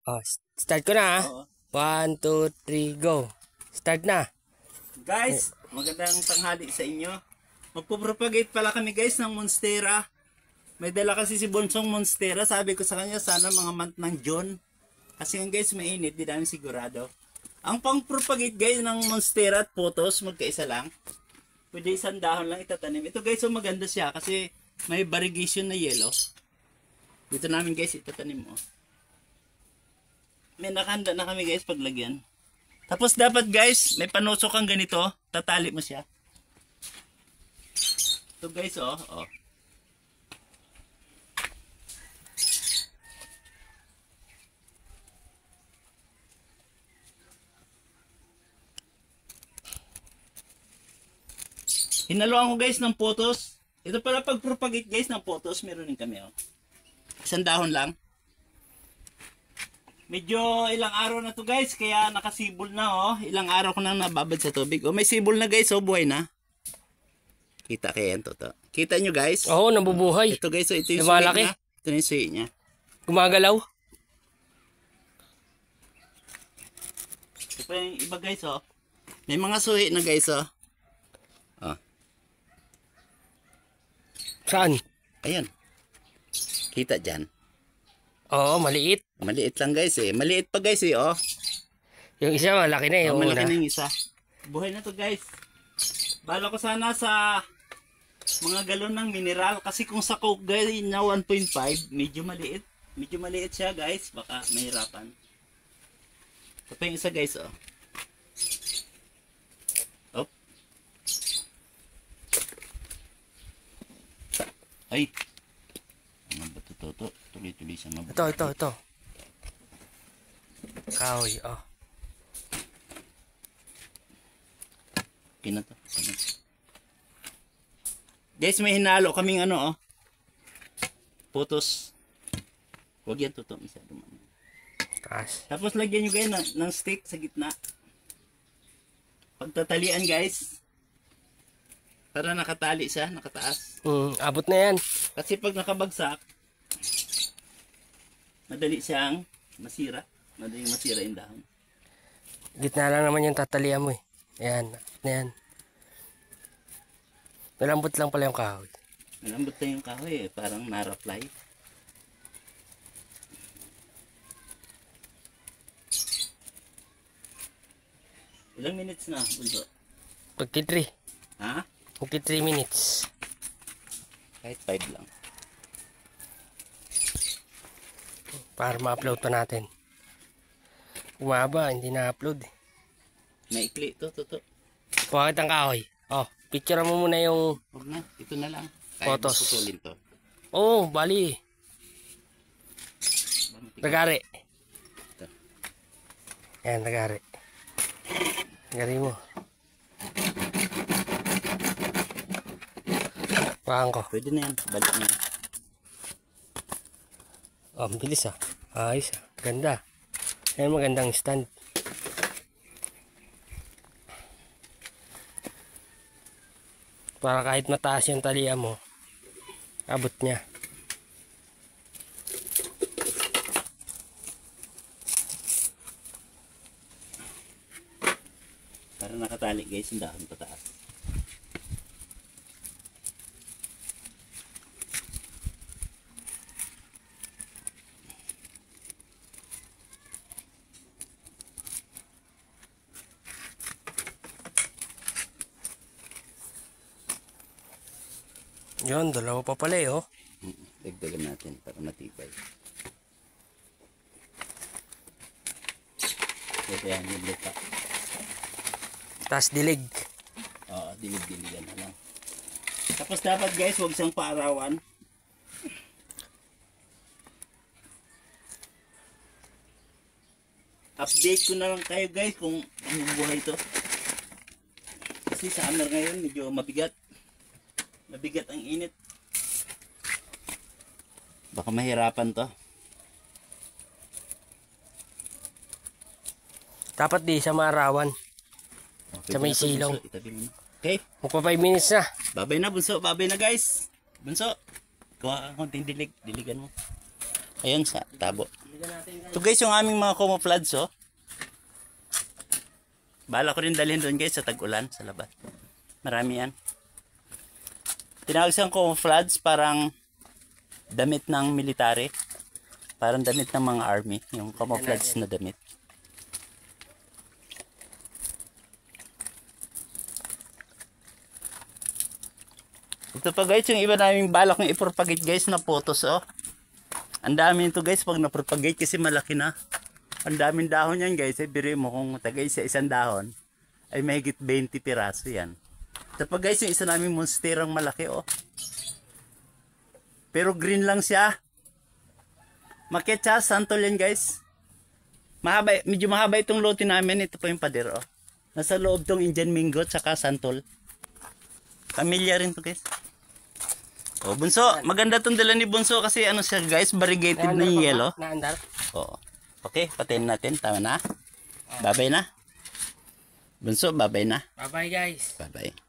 Oh, start ko na. Oo. 1, 2, 3, go. Start na. Guys, magandang tanghali sa inyo. Magpo-propagate pala kami guys ng Monstera. May dala kasi si Bonsong Monstera. Sabi ko sa kanya sana mga month ng June. Kasi yung guys mainit, di namin sigurado. Ang pang-propagate guys ng Monstera at photos, magkaisa lang. Pwede isang dahon lang itatanim. Ito guys, so maganda siya kasi may variegation na yellow. Dito namin guys itatanim mo. May nakahanda na kami guys paglagyan. Tapos dapat guys, may panusok kang ganito, tatali mo siya. Ito guys, oh. Hinaluan ko guys ng photos. Ito pala pag-propagate guys ng photos, meron din kami, oh. Isang dahon lang. Medyo ilang araw na to guys, kaya nakasibol na, oh. Ilang araw ko nang nababad sa tubig. Oh, may sibol na guys, oh, buhay na. Kita kaya yan to. Kita nyo guys? Oo, nabubuhay. Ito guys, oh, ito yung lumalaki. suwi niya. Ito yung suwi niya. Gumagalaw. Ito pa yung iba guys, oh. May mga suwi na guys, oh. Oh. Saan? Ayan. Kita dyan. Oo, maliit. Maliit lang guys eh. Maliit pa guys eh, oh. Yung isa malaki na, yung malaki una. na yung isa. Buhay na to guys. Bala ko sana sa mga galon ng mineral. Kasi kung sa Coke guys na 1.5, medyo maliit. Medyo maliit siya guys. Baka mahirapan. Ito pa yung isa guys, oh. Oh. Ay. Ano ba ito? Tuloy-tuloy siya mabuhay. Ito. Kahoy, oh. Okay na to. Guys, may hinalo kaming ano, oh. Putos. Huwag yan totoo. Taas. Tapos lagyan nyo guys ng stick sa gitna. Pagtatalian guys. Para nakatali siya, nakataas. Abot na yan. Kasi pag nakabagsak, madali siyang masira. Madali masira yung dahon. Gitna lang naman yung tatalian mo eh. Ayan, na yan. Malambot lang pala yung kahoy. Malambot na yung kahoy eh. Parang narafly. Ilang minutes na, Bunso? 53. Ha? 53 minutes. Kahit 5 lang. Para ma-upload pa natin. Umaba, hindi na-upload eh. Maikli to. Bakit ang kahoy? Oh, picture mo muna yung Huwag na, ito na lang. photos. Putulin to. Oh, bali. Tagari. Ito. Ayan, tagari. Tagari mo. Paang ko. Pwede na yan. Balik na. Oh, ang bilis ah. Ayos ah. Ganda. Ayan, magandang stand. Para kahit mataas yung talian mo, abot niya. Para nakatali guys yung dahon pataas. Yun, dalawa pa pala eh, oh. Dagdagan natin para matibay. Kaya yung lupa. Tapos dilig. Oo, dilig-diligan na lang. Tapos dapat guys, huwag siyang paarawan. Update ko na lang kayo guys kung anong buhay to. Kasi sa summer ngayon medyo mabigat. Mabigat ang init. Baka mahirapan to. Dapat di sa maarawan. Okay, Sa may ito, silong. Bunso, itabi mo na. Okay, Magpa 5 minutes na. babay na Bunso, babay na guys. Bunso, kuha ka konting dilig, diligan mo. Ayan sa tabo. Tignan natin guys. Ito guys yung aming mga camouflage oh. Bala ko rin dalhin doon guys sa tag-ulan sa labas. Marami yan. Tinawag siyang camouflage, parang damit ng military. Parang damit ng mga army. Yung camouflage na damit. Ito pa guys yung iba naming balak ng ipropagate guys na photos oh. Ang dami nito guys pag na-propagate kasi malaki na. Ang daming dahon yan guys. Biro mo kung tagay sa isang dahon ay mahigit 20 piraso yan. Ito pa guys yung isa naming monsterang malaki oh. Pero green lang siya. Maketsa, santol yan guys. Mahaba, medyo mahaba itong lote namin. Ito pa yung pader oh. Nasa loob tong Indian Mingo tsaka santol. Pamilya rin to guys. Oh, Bunso, maganda tong dala ni Bunso kasi ano siya guys, variegated na yung yellow. Naandar. Oo. Okay, patayin natin. Tama na. Babay na. Bunso, babay na. Bye bye guys. Babay.